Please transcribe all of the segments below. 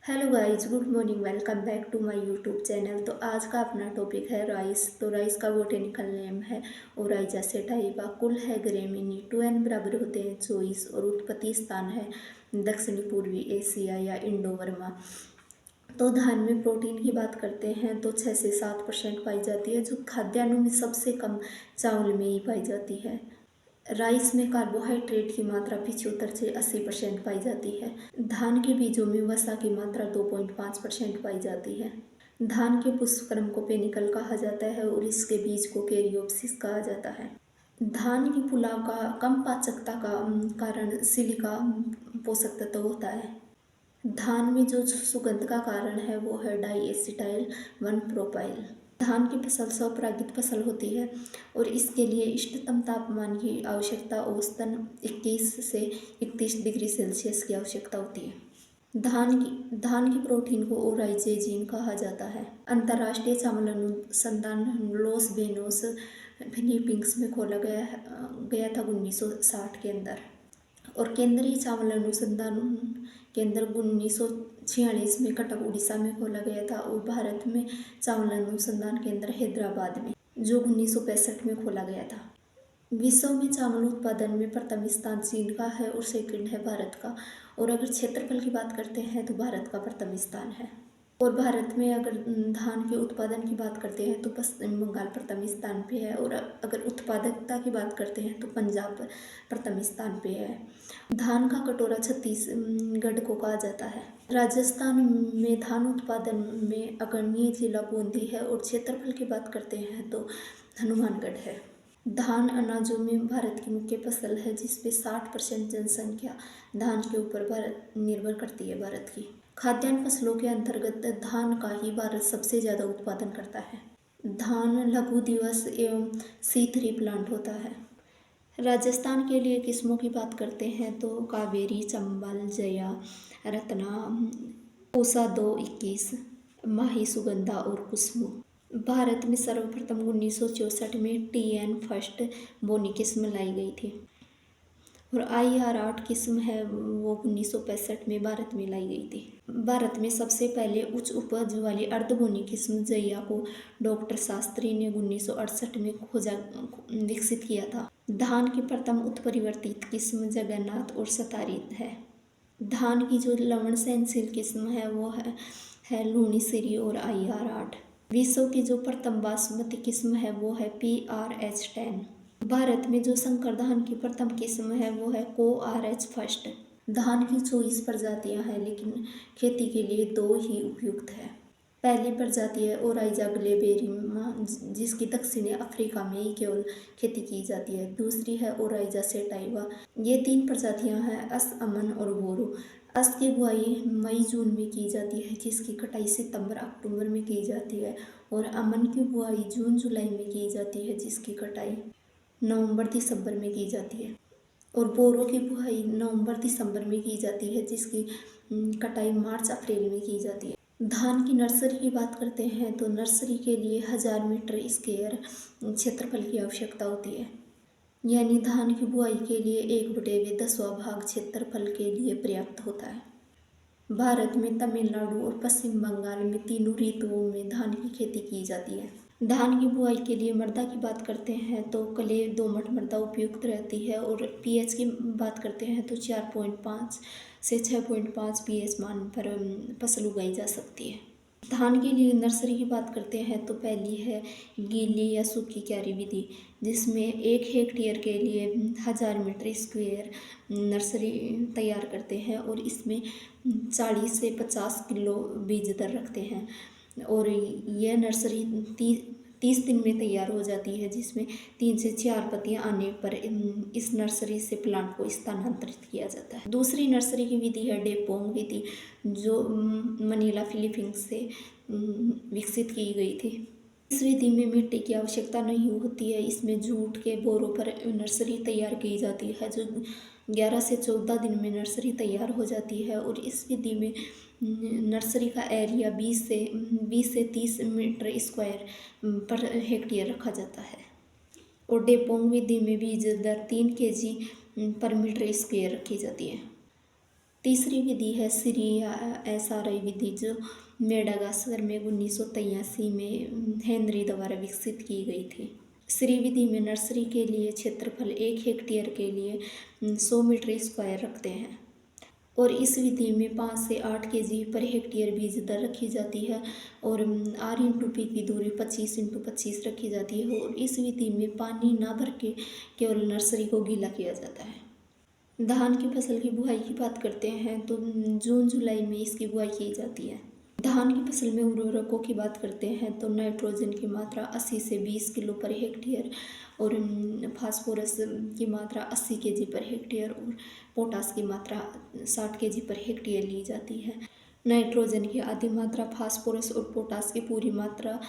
Hello guys, good morning. Welcome back to my YouTube channel. तो आज का अपना टॉपिक है राइस। तो राइस का बोटेनिकल नेम है ओराइजा सेटाइवा। कुल है ग्रेमिनी। 2n बराबर होते हैं 24 और उत्पत्ति स्थान है दक्षिणी पूर्वी एशिया या इंडो बर्मा। तो धान में प्रोटीन की बात करते हैं तो 6 से 7% पाई जाती है, जो खाद्यान्नों में सबसे कम चावल में ही पाई जाती है। राइस में कार्बोहाइड्रेट की मात्रा 75 से 80% पाई जाती है। धान के बीजों में वसा की मात्रा 2.5% पाई जाती है। धान के पुष्पक्रम को पेनिकल कहा जाता है और इसके बीज को कैरियोप्सिस कहा जाता है। धान की पुलाव का कम पाचकता का कारण सिलिका पोषक तत्व होता है। धान में जो सुगंध का कारण है वो है डाईएसिटाइल 1 प्रोपाइल। धान की फसल स्वपरागित फसल होती है और इसके लिए इष्टतम तापमान की आवश्यकता औसतन 21 से 31 डिग्री सेल्सियस की आवश्यकता होती है। धान की प्रोटीन को ओराइजेजिन कहा जाता है। अंतर्राष्ट्रीय चावल अनुसंधान लॉस बेनोस फिलीपींस में खोला गया था 1960 के अंदर, और केंद्रीय चावल अनुसंधान केंद्र 1946 में कटक उड़ीसा में खोला गया था, और भारत में चावल अनुसंधान केंद्र हैदराबाद में, जो 1965 में खोला गया था। विश्व में चावल उत्पादन में प्रथम स्थान चीन का है और सेकंड है भारत का। और अगर क्षेत्रफल की बात करते हैं तो भारत का प्रथम स्थान है। और भारत में अगर धान के उत्पादन की बात करते हैं तो पश्चिम बंगाल प्रथम स्थान पे है, और अगर उत्पादकता की बात करते हैं तो पंजाब प्रथम स्थान पे है। धान का कटोरा छत्तीसगढ़ को कहा जाता है। राजस्थान में धान उत्पादन में अग्रणी जिला बूंदी है, और क्षेत्रफल की बात करते हैं तो हनुमानगढ़ है। धान अनाजों में भारत की मुख्य फसल है, जिसपे 60% जनसंख्या धान के ऊपर निर्भर करती है भारत की। खाद्यान्न फसलों के अंतर्गत धान का ही भारत सबसे ज़्यादा उत्पादन करता है। धान लघु दिवस एवं C3 प्लांट होता है। राजस्थान के लिए किस्मों की बात करते हैं तो कावेरी, चंबल, जया, रत्ना, पूसा 221, माही, सुगंधा और कुसुम। भारत में सर्वप्रथम 1964 में TN फर्स्ट बोनी किस्म लाई गई थी, और IR8 किस्म है वो 1965 में भारत में लाई गई थी। भारत में सबसे पहले उच्च उपज वाली अर्धबोनी किस्म जैया को डॉक्टर शास्त्री ने 1968 में विकसित किया था। धान की प्रथम उत्परिवर्तित किस्म जगन्नाथ और सतारी है। धान की जो लवण सहनशील किस्म है वो है लूनीश्री और IR8। विश्व की जो प्रथम बासमती किस्म है वो है PRH10। भारत में जो संकर धान की प्रथम किस्म है वो है CORH फर्स्ट। धान की 24 प्रजातियां हैं, लेकिन खेती के लिए 2 ही उपयुक्त है। पहली प्रजाति है ओराइजा ग्लेबेरिमा, जिसकी दक्षिणी अफ्रीका में ही केवल खेती की जाती है। दूसरी है ओराइजा सेटाइवा। ये 3 प्रजातियां हैं, अस, अमन और बोरो। अस की बुआई मई जून में की जाती है, जिसकी कटाई सितंबर अक्टूबर में की जाती है, और अमन की बुआई जून जुलाई में की जाती है, जिसकी कटाई नवंबर दिसंबर में की जाती है, और बोरो की बुआई नवंबर दिसंबर में की जाती है, जिसकी कटाई मार्च अप्रैल में की जाती है। धान की नर्सरी की बात करते हैं तो नर्सरी के लिए 1000 मीटर स्क्वायर क्षेत्रफल की आवश्यकता होती है, यानी धान की बुआई के लिए 1/10 भाग क्षेत्रफल के लिए पर्याप्त होता है। भारत में तमिलनाडु और पश्चिम बंगाल में तीनों ऋतुओं में धान की खेती की जाती है। धान की बुआई के लिए मृदा की बात करते हैं तो क्ले दोमट मृदा उपयुक्त रहती है, और pH की बात करते हैं तो 4.5 से 6.5 pH मान पर फसल उगाई जा सकती है। धान के लिए नर्सरी की बात करते हैं तो पहली है गीली या सूखी क्यारी विधि, जिसमें 1 हेक्टेयर के लिए 1000 मीटर स्क्वायर नर्सरी तैयार करते हैं, और इसमें 40 से 50 किलो बीज दर रखते हैं, और यह नर्सरी 30 दिन में तैयार हो जाती है, जिसमें 3 से 4 पत्तियां आने पर इस नर्सरी से प्लांट को स्थानांतरित किया जाता है। दूसरी नर्सरी की विधि है डेपोंग विधि, जो मनीला फिलीपींस से विकसित की गई थी। इस विधि में मिट्टी की आवश्यकता नहीं होती है। इसमें जूट के बोरों पर नर्सरी तैयार की जाती है, जो 11 से 14 दिन में नर्सरी तैयार हो जाती है, और इस विधि में नर्सरी का एरिया 20 से 30 मीटर स्क्वायर पर हेक्टेयर रखा जाता है, और डेपोंग विधि में बीज दर 3 kg पर मीटर स्क्वायर रखी जाती है। तीसरी विधि है श्री या SRI विधि, जो मेडागास्कर में 1983 में हेनरी द्वारा विकसित की गई थी। श्री विधि में नर्सरी के लिए क्षेत्रफल 1 हेक्टेयर के लिए 100 मीटर स्क्वायर रखते हैं और इस विधि में 5 से 8 केजी पर हेक्टेयर बीज दर रखी जाती है और R/P की दूरी 25x25 रखी जाती है और इस विधि में पानी ना भर के केवल नर्सरी को गीला किया जाता है। धान की फसल की बुआई की बात करते हैं तो जून जुलाई में इसकी बुआई की जाती है। धान की फसल में उर्वरकों की बात करते हैं तो नाइट्रोजन की मात्रा 80 से 20 किलो पर हेक्टेयर और फास्फोरस की मात्रा 80 केजी पर हेक्टेयर और पोटास की मात्रा 60 केजी पर हेक्टेयर ली जाती है। नाइट्रोजन की आधी मात्रा, फास्फोरस और पोटास की पूरी मात्रा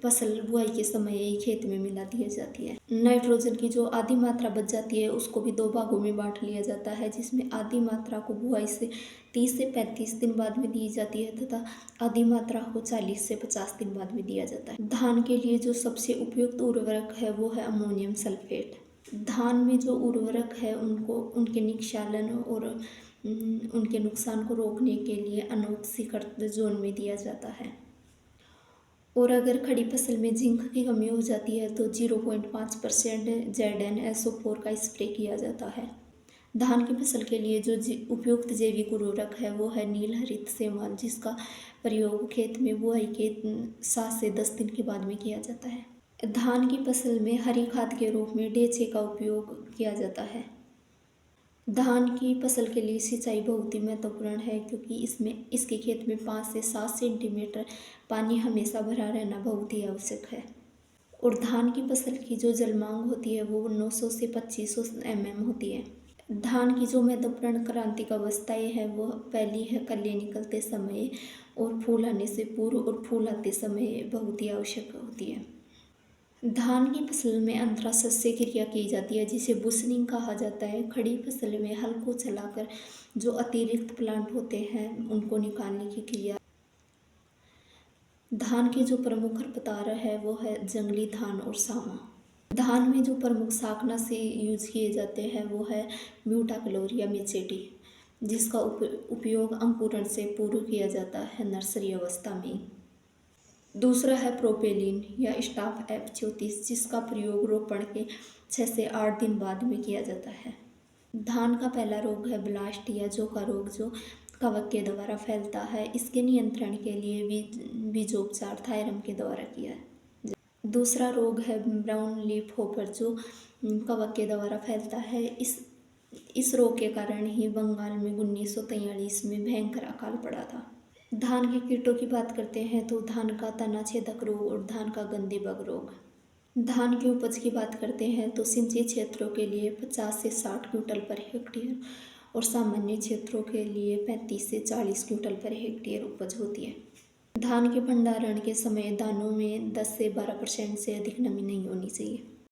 फसल बुआई के समय ही खेत में मिला दी जाती है। नाइट्रोजन की जो आधी मात्रा बच जाती है उसको भी 2 भागों में बांट लिया जाता है, जिसमें आधी मात्रा को बुआई से 30 से 35 दिन बाद में दी जाती है तथा आधी मात्रा को 40 से 50 दिन बाद में दिया जाता है। धान के लिए जो सबसे उपयुक्त उर्वरक है वो है अमोनियम सल्फेट। धान में जो उर्वरक है उनको उनके निक्षालन और उनके नुकसान को रोकने के लिए अनोक्सीकृत जोन में दिया जाता है। और अगर खड़ी फसल में जिंक की कमी हो जाती है तो 0.5% ZnSO4 का स्प्रे किया जाता है। धान की फसल के लिए जो उपयुक्त जैविक उर्वरक है वो है नील हरित सेवाल, जिसका प्रयोग खेत में बुआई के 7 से 10 दिन के बाद में किया जाता है। धान की फसल में हरी खाद के रूप में DHA का उपयोग किया जाता है। धान की फसल के लिए सिंचाई बहुत ही महत्वपूर्ण है क्योंकि इसके खेत में 5 से 7 सेंटीमीटर पानी हमेशा भरा रहना बहुत ही आवश्यक है। और धान की फसल की जो जल मांग होती है वो 900 से 2500 mm होती है। धान की जो महत्वपूर्ण क्रांतिक अवस्थाएं हैं वो पहली है कली निकलते समय और फूल आने से पूर्व और फूल आते समय बहुत ही आवश्यक होती है। धान की फसल में अंतराशस्य क्रिया की जाती है जिसे बुशनिंग कहा जाता है। खड़ी फसल में हल को चलाकर जो अतिरिक्त प्लांट होते हैं उनको निकालने की क्रिया। धान के जो प्रमुख खरपतवार है वो है जंगली धान और सामा। धान में जो प्रमुख शाकनाशी यूज किए जाते हैं वो है ब्यूटाक्लोरिया मेचेटी, जिसका उपयोग अंकुरण से पूर्व किया जाता है नर्सरी अवस्था में। दूसरा है प्रोपेलिन या स्टाफ F34, जिसका प्रयोग रोपण के 6 से 8 दिन बाद में किया जाता है। धान का पहला रोग है ब्लास्ट या जोका रोग, जो कवक के द्वारा फैलता है। इसके नियंत्रण के लिए बीजोपचार थायरम के द्वारा किया है। दूसरा रोग है ब्राउन लीफ होपर, जो कवक के द्वारा फैलता है। इस रोग के कारण ही बंगाल में 1943 में भयंकर अकाल पड़ा था। धान के कीटों की बात करते हैं तो धान का तना छेदक रोग और धान का गंदी बग रोग। धान की उपज की बात करते हैं तो सिंचित क्षेत्रों के लिए 50 से 60 क्विंटल पर हेक्टेयर और सामान्य क्षेत्रों के लिए 35 से 40 क्विंटल पर हेक्टेयर उपज होती है। धान के भंडारण के समय दानों में 10 से 12% से अधिक नमी नहीं होनी चाहिए।